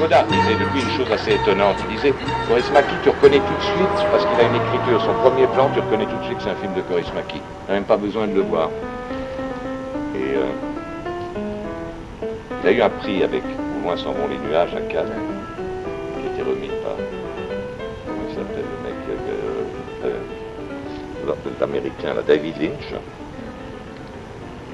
Godard disait de lui une chose assez étonnante. Il disait, Kaurismäki, tu reconnais tout de suite, parce qu'il a une écriture, son premier plan, tu reconnais tout de suite que c'est un film de Kaurismäki. Tu n'as même pas besoin de le voir. Et il a eu un prix avec Où loin s'en vont les nuages à Cannes, qui a été remis par, comment il s'appelle le mec, l'américain, David Lynch.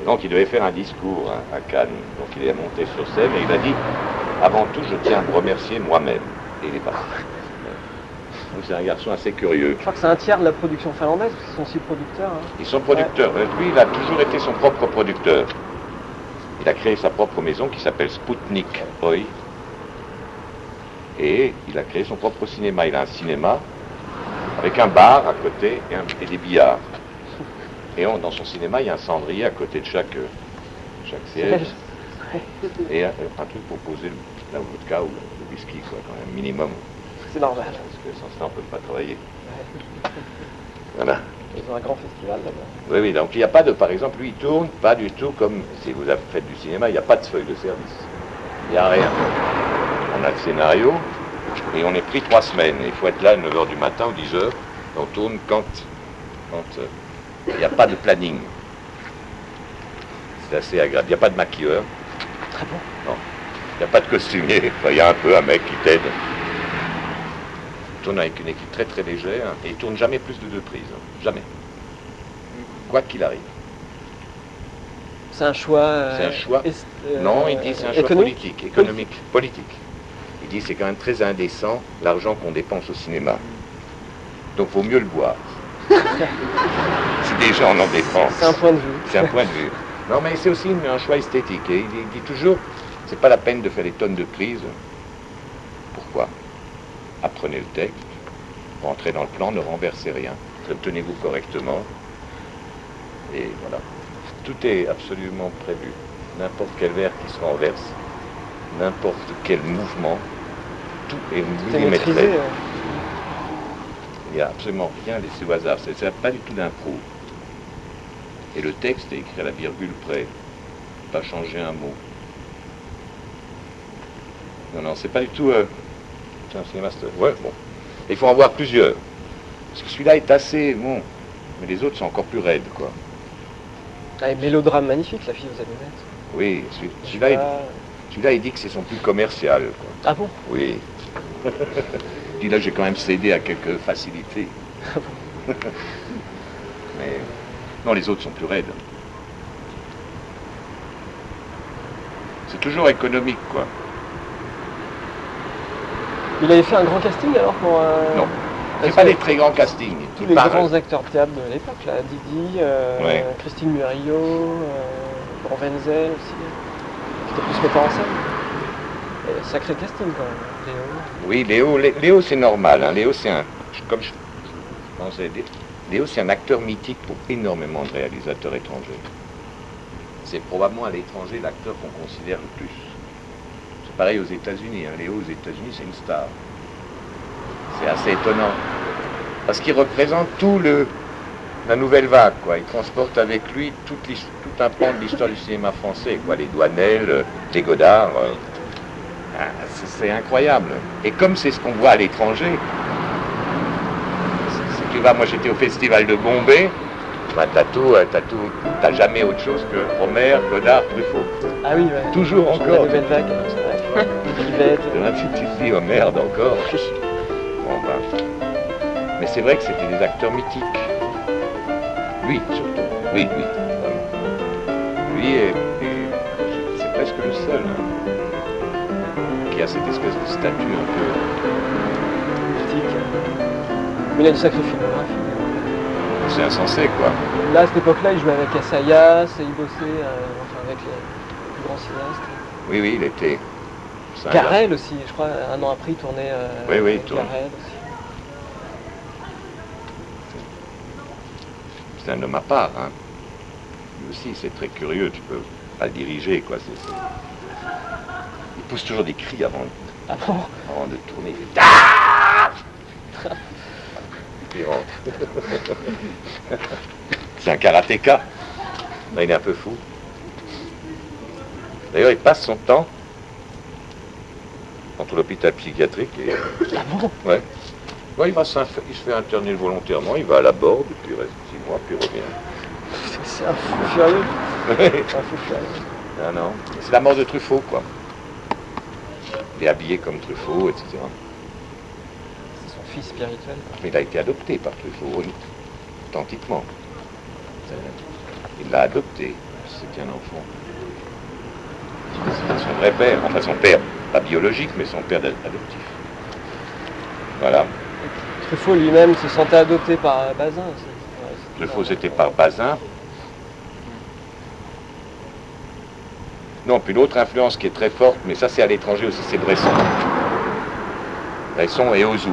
Donc il devait faire un discours à Cannes, donc il est monté sur scène et il a dit « Avant tout, je tiens à me remercier moi-même ». Et il est parti. Donc c'est un garçon assez curieux. Je crois que c'est un tiers de la production finlandaise, parce qu'ils sont aussi producteurs. Hein. Ils sont producteurs. Ouais. Lui, il a toujours été son propre producteur. Il a créé sa propre maison qui s'appelle Sputnik Oi. Et il a créé son propre cinéma. Il a un cinéma avec un bar à côté et des billards. Et dans son cinéma, il y a un cendrier à côté de chaque siège. Et un truc pour poser la vodka ou le whisky, quoi, quand même, minimum. C'est normal. Parce que sans ça, on ne peut pas travailler. Voilà. Ils ont un grand festival là-bas. Oui, oui, donc il n'y a pas de, par exemple, lui, il tourne pas du tout comme si vous avez fait du cinéma, il n'y a pas de feuille de service. Il n'y a rien. On a le scénario et on est pris 3 semaines. Il faut être là à 9h du matin ou 10h. On tourne quand il n'y a pas de planning. C'est assez agréable. Il n'y a pas de maquilleur. Ah bon? Non. Il n'y a pas de costumier. Enfin, il y a un peu un mec qui t'aide. Il tourne avec une équipe très très légère et il tourne jamais plus de 2 prises. Jamais. Quoi qu'il arrive. C'est un choix... c'est un choix... non, il dit c'est un choix politique, économique, politique. Il dit c'est quand même très indécent l'argent qu'on dépense au cinéma. Donc vaut mieux le boire. Si des gens en dépensent. C'est un point de vue. C'est un point de vue. Non, mais c'est aussi un choix esthétique. Et il dit toujours, c'est pas la peine de faire des tonnes de prises. Pourquoi? Apprenez le texte, rentrez dans le plan, ne renversez rien, tenez-vous correctement. Et voilà. Tout est absolument prévu. N'importe quel verre qui se renverse, n'importe quel mouvement, tout est millimétré. Il n'y a absolument rien laissé au hasard. C'est pas du tout d'impro. Et le texte est écrit à la virgule près. Pas changer un mot. Non, non, c'est pas du tout... C'est un cinéma... Ouais, bon. Il faut en voir plusieurs. Parce que celui-là est assez... Bon. Mais les autres sont encore plus raides, quoi. Ah, et mélodrame magnifique, La fille aux allumettes. Oui, celui-là, il dit que c'est son plus commercial, quoi. Ah bon? Oui. Puis là, j'ai quand même cédé à quelques facilités. Ah bon? Mais non, les autres sont plus raides. C'est toujours économique, quoi. Il avait fait un grand casting alors pour... Non. C'est pas des très grands castings. Tous les grands acteurs de théâtre de l'époque, là, Didi, ouais. Christine Murillo, Wenzel aussi, qui était plus metteur en scène. Et sacré casting quand même, Léo. Oui, Léo c'est normal. Hein. Léo c'est un... Comme je pensais dire, Léo c'est un acteur mythique pour énormément de réalisateurs étrangers. C'est probablement à l'étranger l'acteur qu'on considère le plus. C'est pareil aux États-Unis. Hein. Léo aux États-Unis c'est une star. C'est assez étonnant. Parce qu'il représente la nouvelle vague, quoi. Il transporte avec lui tout un pan de l'histoire du cinéma français, quoi. Les Douanel, les Godard. C'est incroyable. Et comme c'est ce qu'on voit à l'étranger, si tu vas, moi j'étais au festival de Bombay, bah, t'as jamais autre chose que Romer, Godard, Truffaut. Ah oui, ouais. Toujours encore. La nouvelle vague, c'est vrai. Tu te dis, oh merde, encore. Bon, ben. Mais c'est vrai que c'était des acteurs mythiques. Lui, surtout. Oui, lui. Vraiment. Lui c'est presque le seul qui a cette espèce de statut un peu... mythique. Mais il a une sacrée filmographie. C'est insensé, quoi. Là, à cette époque-là, il jouait avec Assayas, il bossait avec les plus grands cinéastes. Oui, oui, il était... Garrel aussi, je crois, un an après, il tournait oui, il tourne. Garrel aussi. C'est un homme à part, hein. Lui aussi, c'est très curieux, tu peux pas le diriger, quoi. Il pousse toujours des cris avant de tourner. Il fait... Ah il rentre. C'est un karatéka. Là, il est un peu fou. D'ailleurs, il passe son temps entre l'hôpital psychiatrique et... Ah bon? Ouais. Ouais, il se fait interner volontairement, il va à la Borde, puis il reste 6 mois, puis il revient. C'est un fou furieux. C'est un fou furieux. Non, non. C'est la mort de Truffaut, quoi. Il est habillé comme Truffaut, etc. C'est son fils spirituel. Mais il a été adopté par Truffaut, authentiquement. Il l'a adopté, c'était un enfant. C'était son vrai père, enfin son père, pas biologique, mais son père adoptif. Voilà. Truffaut lui-même se sentait adopté par Bazin. Truffaut, c'était par Bazin. Non, puis l'autre influence qui est très forte, mais ça c'est à l'étranger aussi, c'est Bresson. Bresson et Ozu.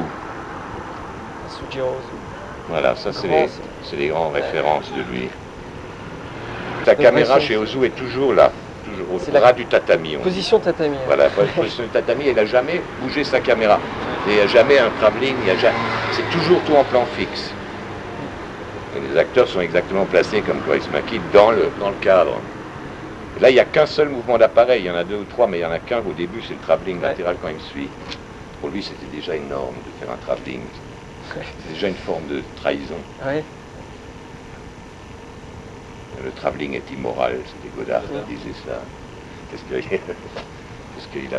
Sujiro Ozu. Voilà, ça c'est les grandes références de lui. La La caméra Bresson. chez Ozu est toujours là, toujours au C'est ras la du tatami. Position tatami. Voilà, position du tatami, il n'a jamais bougé sa caméra. Il n'y a jamais un travelling, c'est toujours tout en plan fixe. Et les acteurs sont exactement placés comme Chris Mackie dans le cadre. Là, il n'y a qu'un seul mouvement d'appareil, il y en a 2 ou 3, mais il n'y en a qu'un au début, c'est le travelling latéral quand il suit. Pour lui, c'était déjà énorme de faire un travelling. C'est déjà une forme de trahison. Ouais. Le travelling est immoral, c'était Godard qui disait ça. Parce qu'il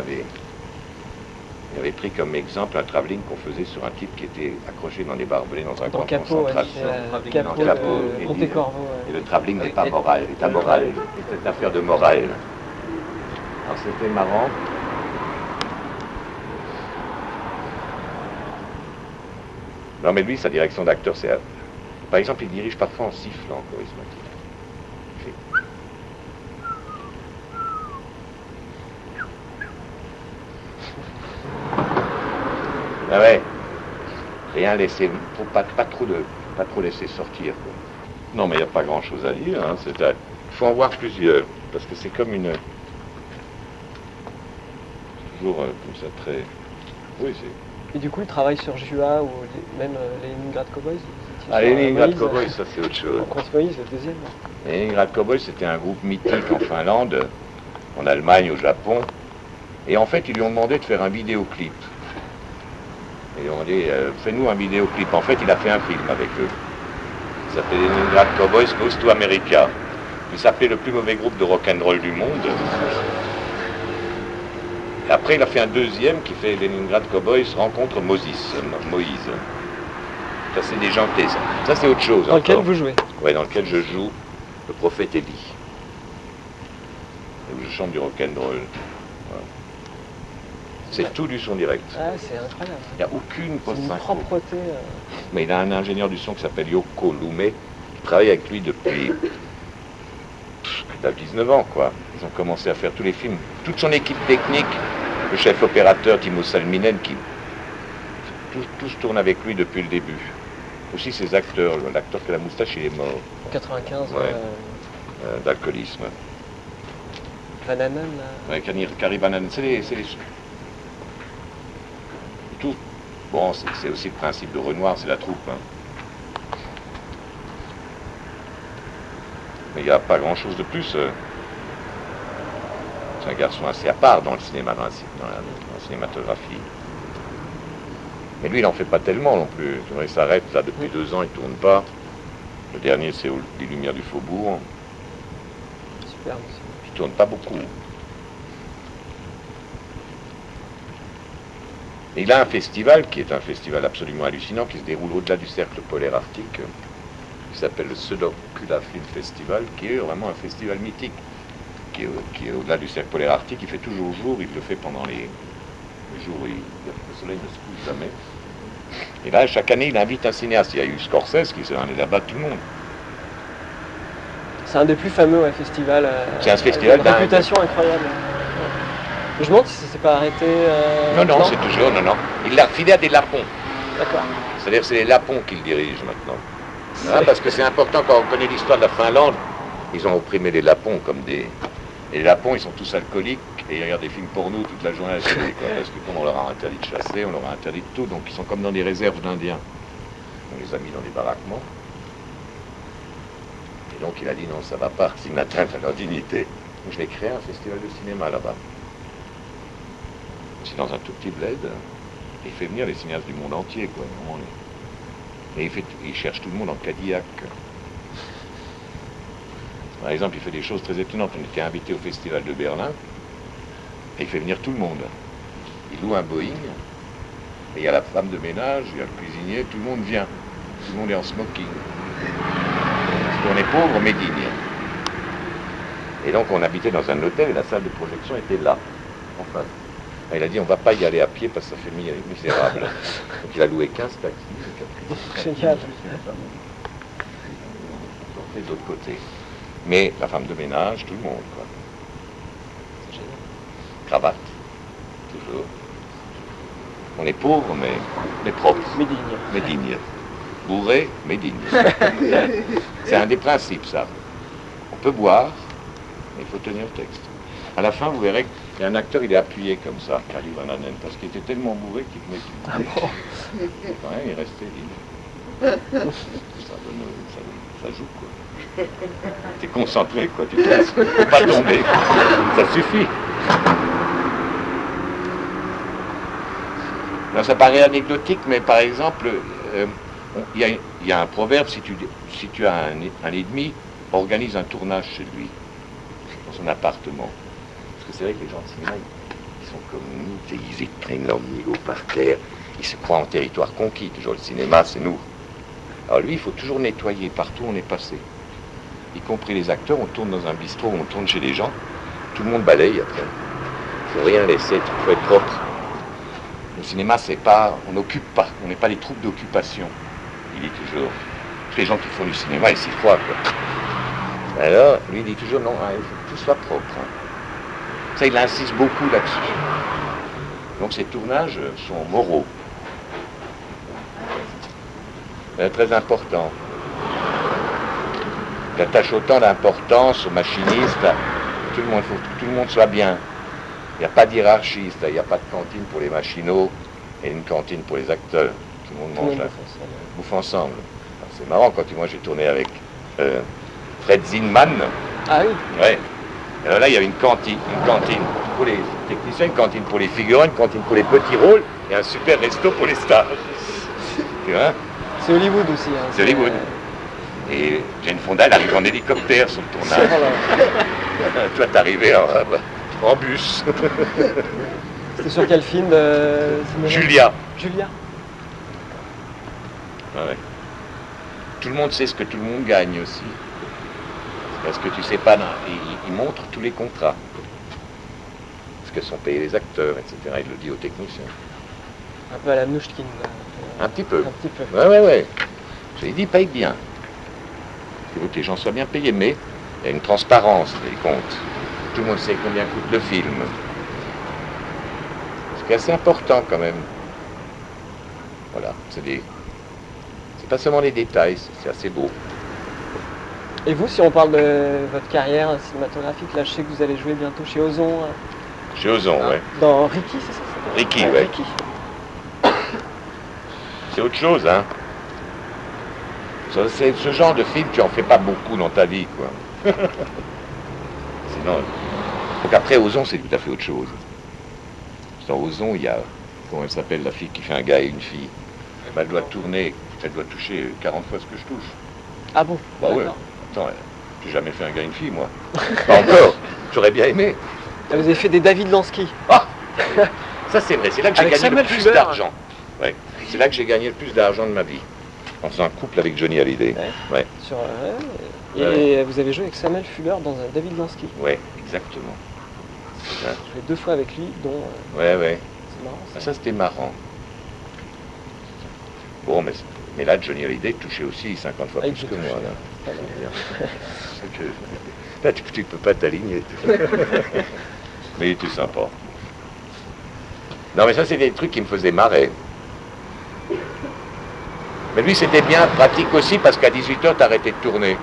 avait pris comme exemple un travelling qu'on faisait sur un type qui était accroché dans des barbelés dans un camp de concentration. Capot, Comte Corvo. Et le travelling n'est pas moral, est amoral, c'est une affaire de morale. Alors c'était marrant. Non mais lui, sa direction d'acteur, c'est... Par exemple, il dirige parfois en sifflant, Chris Mackie. Ah ouais, rien laisser, faut pas trop laisser sortir, quoi. Non mais il n'y a pas grand chose à dire, hein. Il faut en voir plusieurs, parce que c'est comme une... Toujours comme ça très... Oui, c'est... Et du coup, il travaille sur Jua ou même les Leningrad Cowboys. Ah, les Leningrad Cowboys, ça c'est autre chose. Prince Moïse, le deuxième. Les Leningrad Cowboys, c'était un groupe mythique en Finlande, en Allemagne, au Japon. Et en fait, ils lui ont demandé de faire un vidéoclip. Et ils ont dit, fais-nous un vidéoclip. En fait, il a fait un film avec eux. Il s'appelait les Leningrad Cowboys Goes to America. Il s'appelait le plus mauvais groupe de rock'n'roll du monde. Et après, il a fait un deuxième qui fait Leningrad Cowboys rencontre Moïse. Ça, c'est déjanté, ça. Ça, c'est autre chose. Dans lequel vous jouez? Oui, dans lequel je joue le prophète Élie. Où je chante du rock'n'roll. Voilà. C'est tout du son direct. Ah, c'est incroyable. Il n'y a aucune C'est une post-synchro. propreté. Mais il a un ingénieur du son qui s'appelle Yoko Lume, qui travaille avec lui depuis... Il a 19 ans, quoi. Ils ont commencé à faire tous les films. Toute son équipe technique, le chef opérateur Timo Salminen, tous tournent avec lui depuis le début. Aussi ses acteurs, l'acteur qui a la moustache, il est mort. 95, Ouais. D'alcoolisme. Vananen, là. Ouais, Kari Vananen, c'est les... Tout. Bon, c'est aussi le principe de Renoir, c'est la troupe. Hein. Mais il n'y a pas grand-chose de plus. C'est un garçon assez à part dans le cinéma, dans la cinématographie. Mais lui, il n'en fait pas tellement non plus. Il s'arrête là depuis 2 ans, il ne tourne pas. Le dernier, c'est Les Lumières du Faubourg. Superbe aussi. Il ne tourne pas beaucoup. Et il a un festival qui est un festival absolument hallucinant, qui se déroule au-delà du cercle polaire arctique, qui s'appelle le Söderkulla Film Festival, qui est vraiment un festival mythique, qui est au-delà du cercle polaire arctique. Il fait toujours jour, il le fait pendant les jours où le soleil ne se couche jamais. Et là, chaque année, il invite un cinéaste. Il y a eu Scorsese qui s'est allé là-bas, tout le monde. C'est un des plus fameux festivals. C'est un festival d'une réputation incroyable. Je me demande si ça s'est pas arrêté. Non, c'est toujours, non. Il l'a refilé à des lapons. D'accord. C'est-à-dire que c'est les lapons qui le dirigent maintenant. Ah, parce que c'est important quand on connaît l'histoire de la Finlande, ils ont opprimé les lapons comme des... Et les lapons, ils sont tous alcooliques et ils regardent des films porno toute la journée à la télé, quoi, parce que comme on leur a interdit de chasser, on leur a interdit de tout, donc ils sont comme dans des réserves d'Indiens. On les a mis dans des baraquements. Et donc il a dit non, ça va pas, c'est une atteinte à leur dignité. Donc je vais créer un festival de cinéma là-bas. C'est dans un tout petit bled. Il fait venir les cinéastes du monde entier, quoi. Et il cherche tout le monde en Cadillac. Par exemple, il fait des choses très étonnantes. On était invité au Festival de Berlin, et il fait venir tout le monde. Il loue un Boeing, et il y a la femme de ménage, il y a le cuisinier, tout le monde vient. Tout le monde est en smoking. Parce qu'on est pauvre, mais digne. Et donc on habitait dans un hôtel, et la salle de projection était là, en face. Et il a dit, on ne va pas y aller à pied parce que ça fait misérable. Donc il a loué 15 taxis. Génial. De l'autre côté. Mais la femme de ménage, tout le monde, quoi. C'est génial. Cravate, toujours. On est pauvre, mais propre. Mais digne. Mais digne. Bourré, mais digne. C'est un des principes, ça. On peut boire, mais il faut tenir le texte. À la fin, vous verrez qu'il y a un acteur, il est appuyé comme ça, Carly Van Hanen, parce qu'il était tellement bourré qu'il venait plus. Ah bon? Ouais, il est resté digne. Ça joue, quoi. T'es concentré, quoi, tu te laisses pas tomber. Ça suffit. Alors, ça paraît anecdotique, mais par exemple, il y a un proverbe, si tu as un ennemi, organise un tournage chez lui, dans son appartement. Parce que c'est vrai que les gens de cinéma, ils sont comme nous, ils étreignent leur ego par terre, ils se croient en territoire conquis, toujours le cinéma, c'est nous. Alors lui, il faut toujours nettoyer partout où on est passé. Y compris les acteurs, on tourne dans un bistrot, on tourne chez les gens, tout le monde balaye après. Il ne faut rien laisser, il faut être propre. Le cinéma, c'est pas, on n'occupe pas, on n'est pas des troupes d'occupation, il dit toujours. Tous les gens qui font du cinéma, ils s'y croient, quoi. Alors, lui, il dit toujours, non, il faut que tout soit propre. Hein. Ça, il insiste beaucoup là-dessus. Donc ces tournages sont moraux. Très important. Il attache autant d'importance aux machinistes, il faut que tout le monde soit bien. Il n'y a pas d'hierarchie, il n'y a pas de cantine pour les machinaux et une cantine pour les acteurs. Tout le monde mange là, bouffe ensemble. C'est marrant, quand moi j'ai tourné avec Fred Zinman. Ah oui? Ouais. Alors là, il y avait une cantine pour les techniciens, une cantine pour les figurants, une cantine pour les petits rôles et un super resto pour les stars. Tu vois? C'est Hollywood aussi. Hein, c'est Hollywood. Et Jane Fonda, elle arrive en hélicoptère sur le tournage. Toi, t'es arrivé en bus. C'était sur quel film Julia. Julia. Ouais. Tout le monde sait ce que tout le monde gagne aussi. Parce que tu sais pas, il montre tous les contrats. Ce que sont payés les acteurs, etc. Il le dit aux techniciens. Un peu à la Mnouchkine. Un petit peu. Un petit peu. Ouais. Je lui ai dit, paye bien. Il faut que les gens soient bien payés, mais il y a une transparence des comptes. Tout le monde sait combien coûte le film. Ce qui est assez important quand même. Voilà, c'est pas seulement les détails, c'est assez beau. Et vous, si on parle de votre carrière cinématographique, là je sais que vous allez jouer bientôt chez Ozon. Chez Ozon, ouais. Dans Ricky, c'est ça? Ricky, ouais. Ricky. C'est autre chose, hein. C'est ce genre de film, tu en fais pas beaucoup dans ta vie, quoi. Sinon. Donc après, Ozon, c'est tout à fait autre chose. Dans Ozon, il y a, comment elle s'appelle, la fille qui fait un gars et une fille. Elle doit tourner, elle doit toucher 40 fois ce que je touche. Ah bon? Bah ouais. Attends, j'ai jamais fait un gars et une fille, moi. Pas encore. J'aurais bien aimé. Vous avez fait des David Lansky. Ah, ça c'est vrai, c'est là que j'ai gagné le plus Fuller. d'argent. Ouais. C'est là que j'ai gagné le plus d'argent de ma vie. En faisant un couple avec Johnny Hallyday. Ouais. Et vous avez joué avec Samuel Fuller dans un David Lansky. Ouais, exactement. J'ai joué 2 fois avec lui, dont... Ouais. C'est marrant. Ça c'était marrant. Bon, mais là, Johnny Hallyday touchait aussi 50 fois plus que moi. Là, là tu peux pas t'aligner. Mais il était sympa. Non, mais ça, c'est des trucs qui me faisaient marrer. Mais lui, c'était bien pratique aussi parce qu'à 18h, t'arrêtais de tourner.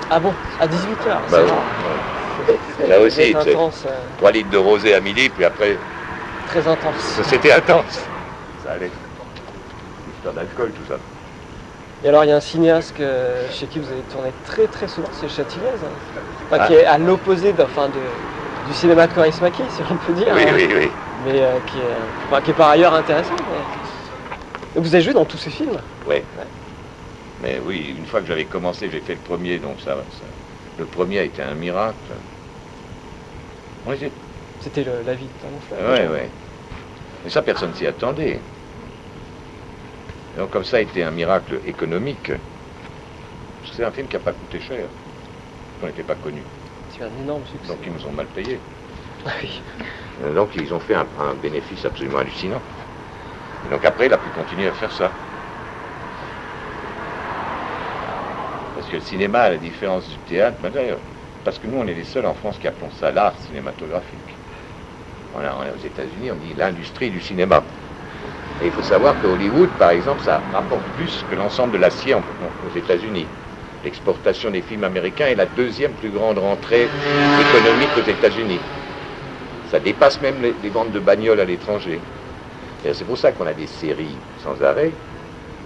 Ah bon? À 18h? Bah, ouais. Là aussi, tu sais, intense, 3 litres de rosé à midi, puis après... Très intense. C'était intense. Ça allait. Histoire d'alcool, tout ça. Et alors, il y a un cinéaste chez qui vous avez tourné très très souvent, c'est Châtillaise. Hein. Enfin, qui est à l'opposé du du cinéma de Kaurismäki, si on peut dire. Oui, oui, oui. Mais qui est par ailleurs intéressant. Mais... Vous avez joué dans tous ces films? Ouais. Mais oui, une fois que j'avais commencé, j'ai fait le premier, donc le premier a été un miracle. C'était la vie de Tom. Ouais, ouais. Mais ça, personne s'y attendait. Donc comme ça a été un miracle économique. C'est un film qui n'a pas coûté cher. On n'était pas connus. C'est un énorme succès. Donc ils nous ont mal payé. Oui. Donc ils ont fait un bénéfice absolument hallucinant. Et donc après, il a pu continuer à faire ça. Parce que le cinéma, à la différence du théâtre, ben d'ailleurs, parce que nous, on est les seuls en France qui appelons ça l'art cinématographique. Aux États-Unis, on dit l'industrie du cinéma. Et il faut savoir que Hollywood, par exemple, ça rapporte plus que l'ensemble de l'acier aux États-Unis. L'exportation des films américains est la deuxième plus grande rentrée économique aux États-Unis. Ça dépasse même les ventes de bagnoles à l'étranger. Et c'est pour ça qu'on a des séries sans arrêt.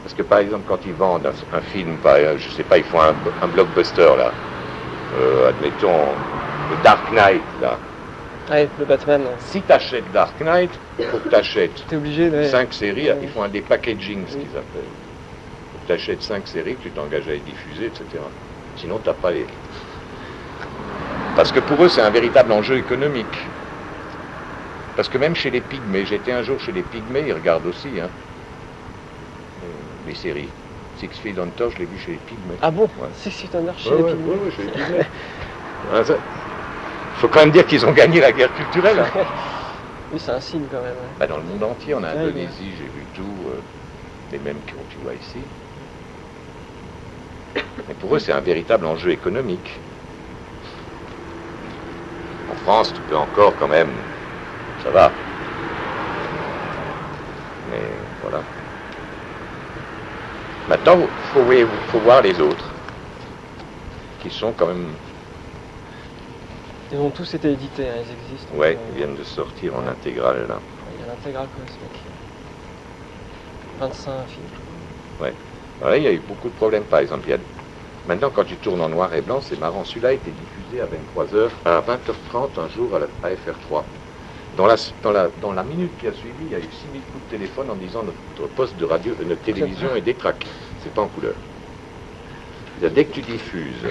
Parce que par exemple, quand ils vendent un film, je sais pas, ils font un blockbuster là. Admettons, le Dark Knight là. Ouais, le Batman. Si tu achètes Dark Knight, il faut que tu achètes T'es obligé de... 5 séries, ils font un dépackaging, ce qu'ils appellent. Il faut que tu achètes 5 séries, que tu t'engages à les diffuser, etc. Sinon, tu n'as pas les... Parce que pour eux, c'est un véritable enjeu économique. Parce que même chez les Pygmées, j'étais un jour chez les Pygmées, ils regardent aussi, hein, les séries. Six Feet Under, je l'ai vu chez les Pygmées. Ah bon? Ouais. Six Feet Under chez les Pygmées. Oui, chez les Pygmées. Il faut quand même dire qu'ils ont gagné la guerre culturelle. Hein. Oui, c'est un signe quand même. Ouais. Bah, dans le monde entier, en Indonésie, j'ai vu tout, les mêmes que tu vois ici. Mais pour eux, c'est un véritable enjeu économique. En France, tu peux encore quand même, ça va. Mais voilà. Maintenant, il faut voir les autres, qui sont quand même... Ils ont tous été édités, hein, ils existent. Ouais, ils viennent de sortir en intégrale, là. Il y a l'intégrale Kaurismäki. 25 films. Ouais. Alors là, il y a eu beaucoup de problèmes, par exemple. Maintenant, quand tu tournes en noir et blanc, c'est marrant. Celui-là a été diffusé à 23h, à 20h30 un jour à FR3. Dans la minute qui a suivi, il y a eu 6000 coups de téléphone en disant notre poste de radio, notre télévision est détraqué. C'est pas en couleur. C'est-à-dire, dès que tu diffuses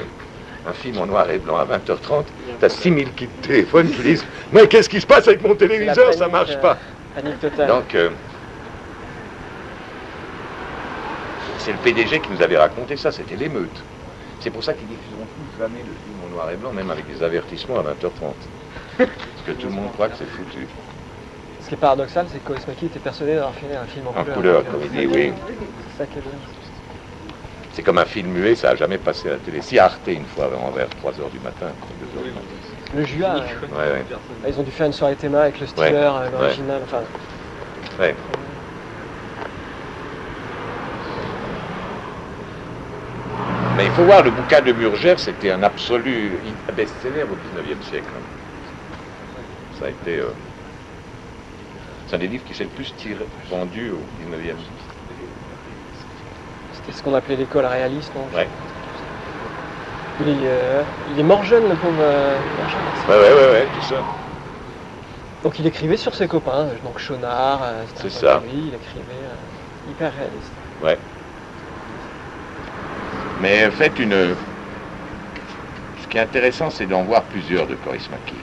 un film en noir et blanc à 20h30, tu as 6000 coups de téléphone qui disent « Mais qu'est-ce qui se passe avec mon téléviseur? Ça marche pas !» Panique totale. Donc, c'est le PDG qui nous avait raconté ça, c'était l'émeute. C'est pour ça qu'ils diffuseront plus jamais le film en noir et blanc, même avec des avertissements à 20h30. Parce que tout le monde croit que c'est foutu. Ce qui est paradoxal, c'est que Kaurismäki était persuadé d'avoir fait un film en couleur. En couleur, comme il dit, oui. C'est ça qui est bien. C'est comme un film muet, ça n'a jamais passé à la télé. Si Arte, une fois, vers 3h du matin, 2h du matin. Le Juas, Ouais. Ils ont dû faire une soirée théma avec le Steeler, l'original, enfin... Ouais. Mais il faut voir, le bouquin de Burgers, c'était un absolu best-seller au 19e siècle. Ça a été... c'est un des livres qui s'est le plus vendu au 19e siècle. C'était ce qu'on appelait l'école réaliste, non? Ouais. Il est mort jeune, le pauvre... Ouais, tout ça. Donc il écrivait sur ses copains, donc Schonard, c'est ça. Lui, il écrivait hyper réaliste. Ouais. Mais faites une... Ce qui est intéressant, c'est d'en voir plusieurs de Kaurismäki.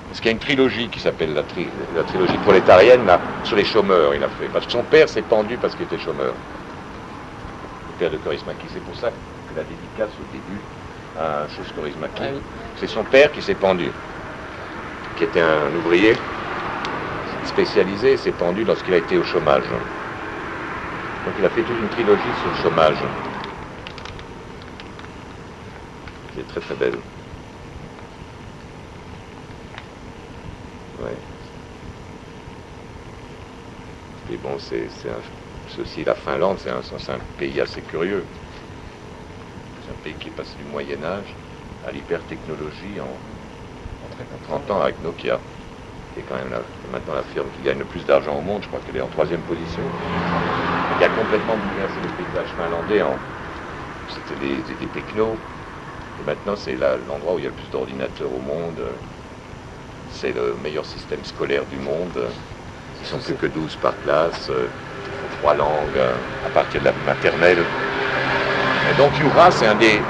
Parce qu'il y a une trilogie qui s'appelle la trilogie prolétarienne, là, sur les chômeurs, il a fait. Parce que son père s'est pendu parce qu'il était chômeur. Le père de Kaurismäki. C'est pour ça que la dédicace au début à chose Kaurismäki. Ah oui. C'est son père qui s'est pendu, qui était un ouvrier spécialisé, s'est pendu lorsqu'il a été au chômage. Donc il a fait toute une trilogie sur le chômage. Qui est très très belle. Ouais. Et bon, ceci, la Finlande, c'est un pays assez curieux. C'est un pays qui est passé du Moyen-Âge à l'hypertechnologie en 30 ans avec Nokia. Qui est quand même maintenant la firme qui gagne le plus d'argent au monde, je crois qu'elle est en 3e position. Qui a complètement bouleversé le paysage finlandais. C'était des technos, que maintenant c'est l'endroit où il y a le plus d'ordinateurs au monde. C'est le meilleur système scolaire du monde. Ils sont plus que 12 par classe, 3 langues à partir de la maternelle. Et donc Jura, c'est un des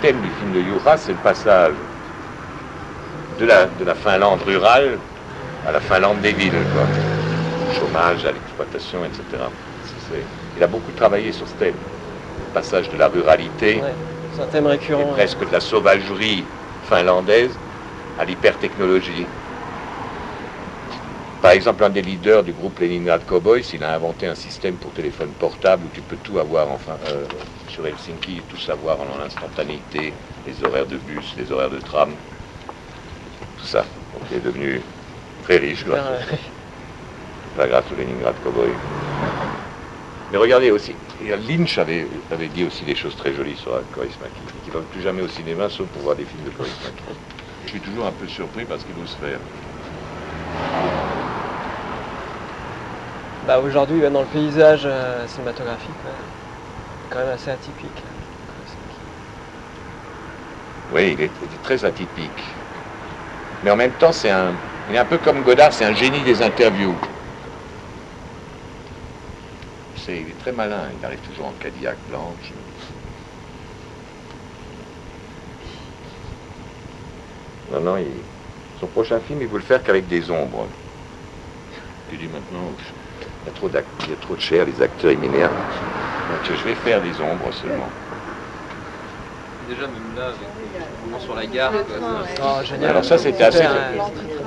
thèmes du film de Jura, c'est le passage de la Finlande rurale à la Finlande des villes, quoi. Au chômage, à l'exploitation, etc. Il a beaucoup travaillé sur ce thème. Le passage de la ruralité, Ouais, c'est un thème récurrent. et presque de la sauvagerie finlandaise à l'hypertechnologie. Par exemple, un des leaders du groupe Leningrad Cowboys, il a inventé un système pour téléphone portable où tu peux tout avoir, sur Helsinki, tout savoir en instantanéité, les horaires de bus, les horaires de tram, tout ça. Donc il est devenu très riche grâce au Leningrad Cowboy. Mais regardez aussi, Lynch avait dit aussi des choses très jolies sur Kaurismäki, qu'il ne va plus jamais au cinéma sauf pour voir des films de Kaurismäki. Je suis toujours un peu surpris parce qu'il ose faire. Bah aujourd'hui, dans le paysage cinématographique, quand même assez atypique. Oui, il est très atypique. Mais en même temps, il est un peu comme Godard, c'est un génie des interviews. Il est très malin, il arrive toujours en Cadillac blanche. Non, son prochain film, il veut le faire qu'avec des ombres. Il dit maintenant, il y a trop de chair, les acteurs, ils m'énervent. Donc je vais faire des ombres seulement. Déjà, même là, avec le moment sur la gare. Oh, génial. Alors ça, c'était assez...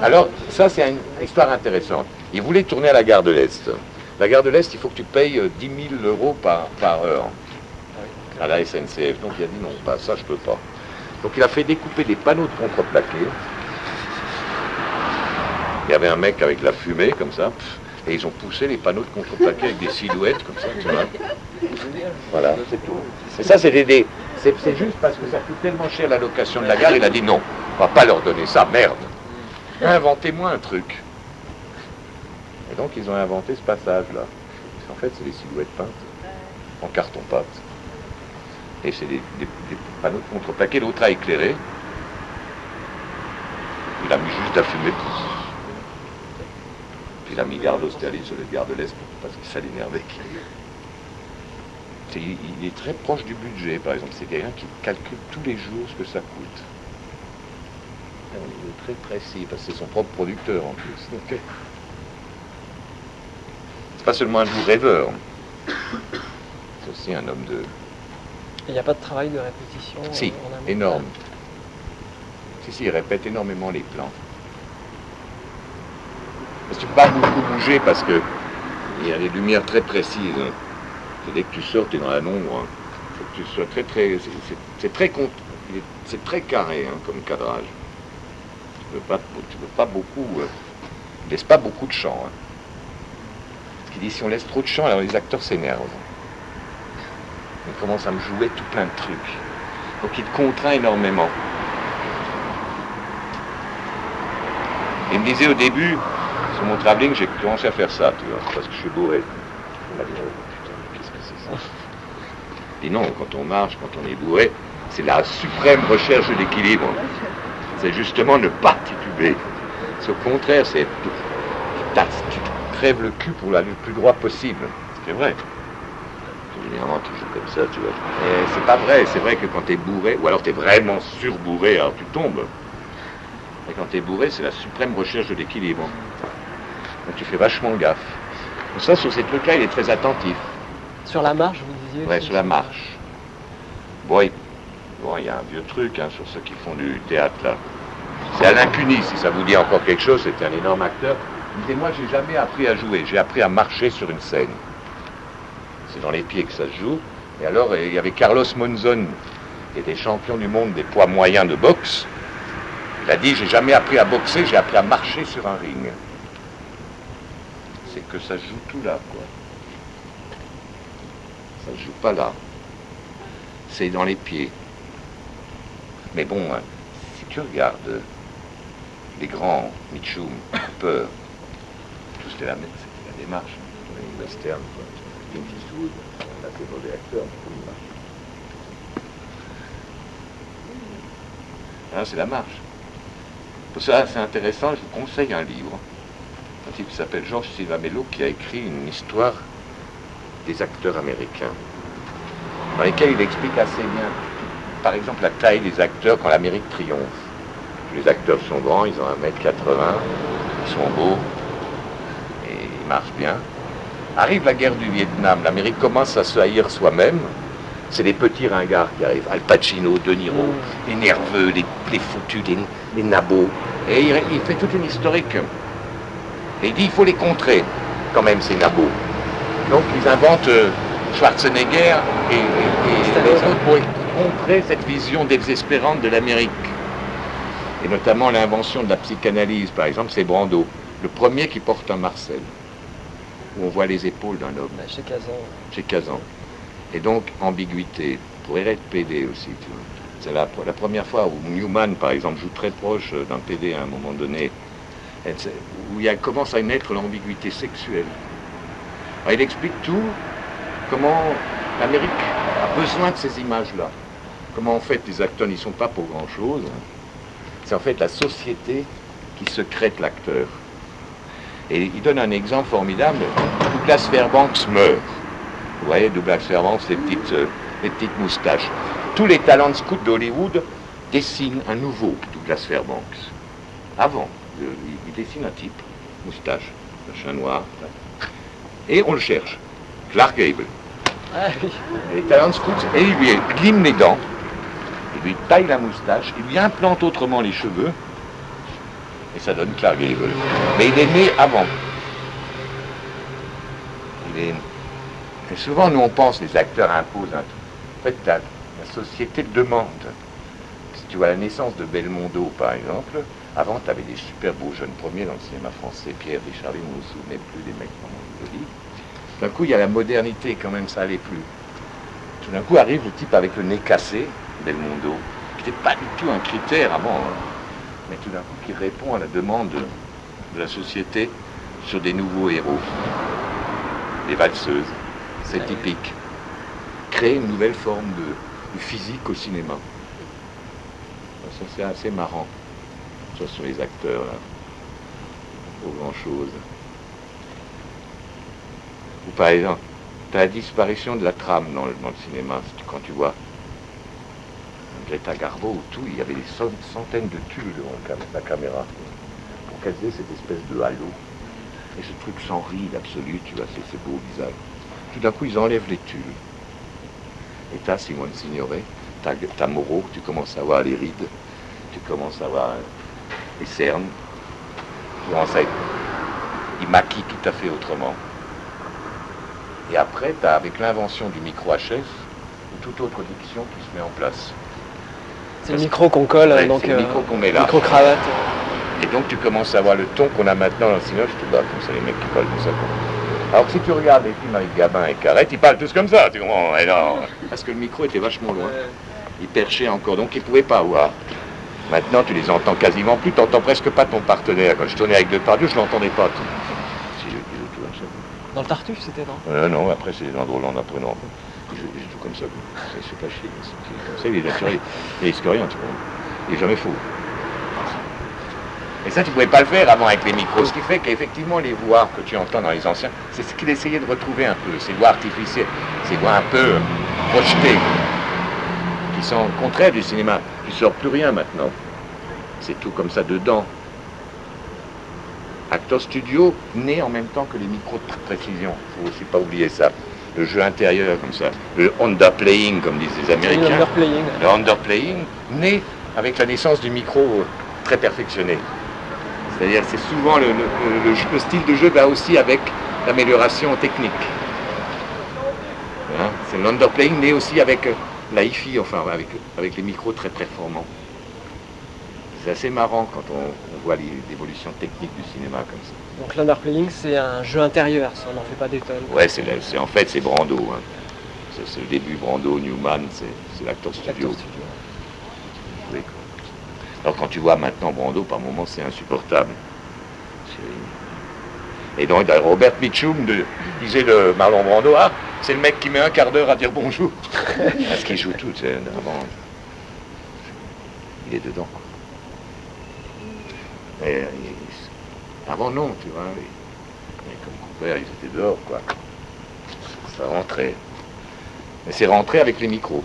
Alors ça, c'est une histoire intéressante. Il voulait tourner à la gare de l'Est. La gare de l'Est, il faut que tu payes 10 000 € par heure à la SNCF. Donc il a dit non, pas ça, je peux pas. Donc il a fait découper des panneaux de contreplaqué. Il y avait un mec avec la fumée, comme ça, et ils ont poussé les panneaux de contreplaqué avec des silhouettes, comme ça, tu vois. Voilà, c'est tout. Et ça, c'est juste parce que ça coûte tellement cher la location de la gare, il a dit non, on va pas leur donner ça, merde. Inventez-moi un truc. Et donc ils ont inventé ce passage-là. En fait, c'est des silhouettes peintes en carton-pâte. Et c'est des panneaux de contreplaqué, l'autre a éclairé. Il a mis juste la fumée. Puis il a mis garde Austerlitz sur le gare de l'Est parce que ça l'énervait. Il est très proche du budget, par exemple. C'est quelqu'un qui calcule tous les jours ce que ça coûte. Il est très précis parce que c'est son propre producteur en plus. Okay. C'est pas seulement un doux rêveur. C'est aussi un homme de... Il n'y a pas de travail de répétition? Si, énorme. Si, il répète énormément les plans. Parce que tu ne peux pas beaucoup bouger parce que il y a des lumières très précises. Et dès que tu sors, tu es dans la nombre. Il faut que tu sois c'est très carré comme cadrage. Tu peux pas beaucoup... laisse pas beaucoup de champ. Parce qu'il dit si on laisse trop de champ, alors les acteurs s'énervent. Il commence à me jouer tout plein de trucs. Donc il te contraint énormément. Il me disait au début, sur mon travelling, j'ai commencé à faire ça, tu vois, parce que je suis bourré. Il m'a dit, oh, putain, qu'est-ce que c'est ça? Et non, quand on marche, quand on est bourré, c'est la suprême recherche de l'équilibre. C'est justement ne pas tituber. C'est au contraire, tu te crèves le cul pour aller le plus droit possible. C'est vrai. Généralement, tu joues comme ça, tu vois. Et c'est pas vrai. C'est vrai que quand tu es bourré, ou alors tu es vraiment surbourré, alors tu tombes. Et quand tu es bourré, c'est la suprême recherche de l'équilibre. Donc tu fais vachement gaffe. Donc ça, sur ces trucs-là, il est très attentif. Sur la marche, vous disiez? Ouais, sur la marche. Bon, il y a un vieux truc sur ceux qui font du théâtre, là. C'est Alain Cuny, si ça vous dit encore quelque chose, c'était un énorme acteur. Il disait, moi, j'ai jamais appris à jouer, j'ai appris à marcher sur une scène. C'est dans les pieds que ça se joue. Et alors, il y avait Carlos Monzon, qui était champion du monde des poids moyens de boxe. Il a dit, j'ai jamais appris à boxer, j'ai appris à marcher sur un ring. C'est que ça se joue tout là, quoi. Ça se joue pas là. C'est dans les pieds. Mais bon, si tu regardes les grands, Mitchum, Cooper, tout c'était la démarche, les westerns, quoi. Clint Eastwood, là c'est mauvais acteur, mais comme il marche. Hein, c'est la marche. Pour ça, c'est intéressant, je vous conseille un livre. Un type qui s'appelle Georges Civamello qui a écrit une histoire des acteurs américains, dans lesquels il explique assez bien, par exemple, la taille des acteurs quand l'Amérique triomphe. Les acteurs sont grands, ils ont 1,80 m, ils sont beaux, et ils marchent bien. Arrive la guerre du Vietnam, l'Amérique commence à se haïr soi-même, c'est les petits ringards qui arrivent, Al Pacino, De Niro, les nerveux, les foutus, les nabos. Et il fait toute une historique. Et il dit, il faut les contrer, quand même, ces nabos. Donc ils inventent Schwarzenegger et les autres pour contrer cette vision désespérante de l'Amérique. Et notamment l'invention de la psychanalyse, par exemple, c'est Brando, le premier qui porte un Marcel, où on voit les épaules d'un homme. Chez Kazan. Chez Kazan. Et donc, ambiguïté, pourrait être PD aussi, tu vois. C'est la première fois où Newman, par exemple, joue très proche d'un PD à un moment donné, où commence à naître l'ambiguïté sexuelle. Alors, il explique tout, comment l'Amérique a besoin de ces images-là. Comment en fait les acteurs n'y sont pas pour grand-chose. C'est en fait la société qui secrète l'acteur. Et il donne un exemple formidable. Douglas Fairbanks meurt. Vous voyez, Douglas Fairbanks, les petites moustaches. Tous les talents de scout d'Hollywood dessinent un nouveau Douglas Fairbanks. Avant, il dessine un type, moustache, un chien noir. Et on le cherche. Clark Gable. Ah oui. Les talents de scout, et il lui lime les dents. Il lui taille la moustache, il lui implante autrement les cheveux, et ça donne Clark Gable. Mais il est né avant. Et souvent, nous, on pense, les acteurs imposent un truc. En fait, la société demande. Si tu vois la naissance de Belmondo, par exemple, avant, tu avais des super beaux jeunes premiers dans le cinéma français, Pierre Richardin, vous vous souvenez plus des mecs comme on le dit. D'un coup, il y a la modernité, quand même, ça allait plus. Tout d'un coup, arrive le type avec le nez cassé, Belmondo, qui n'était pas du tout un critère avant, hein, mais tout d'un coup, qui répond à la demande de la société sur des nouveaux héros. Les valseuses, c'est typique. Créer une nouvelle forme de physique au cinéma. Ça, c'est assez marrant. Ça, sur les acteurs, là. Pas grand-chose. Ou par exemple, tu as la disparition de la trame dans le cinéma, quand tu vois Greta Garbo ou tout, il y avait des centaines de tulles devant la caméra pour caser cette espèce de halo. Et ce truc sans ride absolu, tu vois, c'est beau au visage. Tout d'un coup, ils enlèvent les tulles. Et t'as Simone Signoret, t'as Moreau, tu commences à voir les rides, tu commences à voir les cernes, tu commences à être... Ils maquillent tout à fait autrement. Et après, t'as avec l'invention du micro HS, ou toute autre diction qui se met en place. C'est le micro qu'on colle, ouais, donc c'est le micro qu'on met là. Micro-cravate. Et donc tu commences à voir le ton qu'on a maintenant dans le cinéma, je te bats comme ça, les mecs qui parlent comme ça. Alors que si tu regardes les films avec Gabin et Carrette, ils parlent tous comme ça, tu comprends? Et non, parce que le micro était vachement loin. Ils perchaient encore, donc ils ne pouvaient pas voir. Maintenant, tu les entends quasiment plus, tu n'entends presque pas ton partenaire. Quand je tournais avec Depardieu, je ne l'entendais pas. Si, dans le Tartuffe, c'était, non? Non, après c'est dans Drôland, après non. J'ai tout comme ça, c'est pas chier. Comme ça, il est naturel. Il risque rien, tu vois. Il n'est jamais faux. Et ça, tu ne pouvais pas le faire avant avec les micros. Ce qui fait qu'effectivement, les voix que tu entends dans les anciens, c'est ce qu'il essayait de retrouver un peu, ces voix artificielles, ces voix un peu projetées, qui sont contraires du cinéma. Tu ne sors plus rien maintenant. C'est tout comme ça dedans. Acteur studio, né en même temps que les micros de précision. Il ne faut aussi pas oublier ça. Le jeu intérieur, comme ça. Le underplaying, comme disent les Américains. Underplaying. Le underplaying, né avec la naissance du micro très perfectionné. C'est-à-dire c'est souvent le style de jeu va aussi avec l'amélioration technique. Hein, c'est l'underplaying né aussi avec la hi-fi, enfin avec les micros très performants. C'est assez marrant quand on voit l'évolution technique du cinéma comme ça. Donc l'underplaying c'est un jeu intérieur, ça, on n'en fait pas des tonnes. Ouais, en fait c'est Brando. Hein. C'est le début, Brando, Newman, c'est l'acteur studio. Oui. Alors quand tu vois maintenant Brando, par moments c'est insupportable. Et donc Robert Mitchum disait de Marlon Brando, ah, c'est le mec qui met un quart d'heure à dire bonjour. Parce qu'il joue tout, c'est avant. il est dedans. Et, avant non, tu vois. Et comme mon père, ils étaient dehors, quoi. Ça rentrait. Mais c'est rentré avec les micros.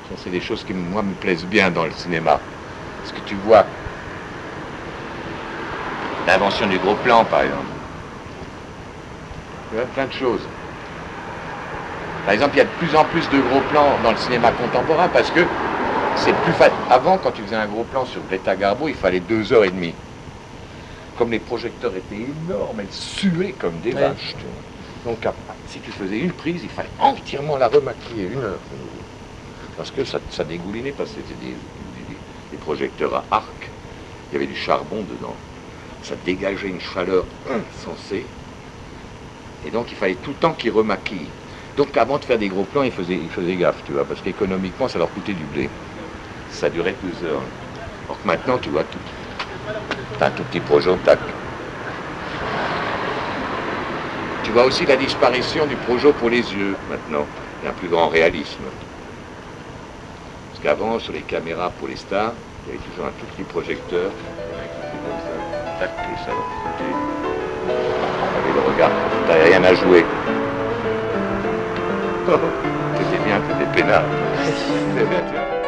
Ça, c'est des choses qui, moi, me plaisent bien dans le cinéma. Parce que tu vois l'invention du gros plan, par exemple. Tu vois, plein de choses. Par exemple, il y a de plus en plus de gros plans dans le cinéma contemporain parce que c'est plus facile. Avant, quand tu faisais un gros plan sur Greta Garbo, il fallait 2 h 30. Comme les projecteurs étaient énormes, elles suaient comme des vaches. Tu vois. Donc, si tu faisais une prise, il fallait entièrement la remaquiller 1 heure. Parce que ça dégoulinait, parce que c'était des projecteurs à arc. Il y avait du charbon dedans. Ça dégageait une chaleur insensée. Et donc, il fallait tout le temps qu'ils remaquillent. Donc, avant de faire des gros plans, ils faisaient gaffe, tu vois, parce qu'économiquement, ça leur coûtait du blé. Ça durait 2 heures. Alors que maintenant, tu vois, t'as un tout petit projet, tac. Tu vois aussi la disparition du projet pour les yeux, maintenant. Il y a un plus grand réalisme. Parce qu'avant, sur les caméras pour les stars, il y avait toujours un tout petit projecteur. Tac, et ça, avait le regard, t'avais rien à jouer. C'était bien, t'étais peinard. C'est bien, tiens.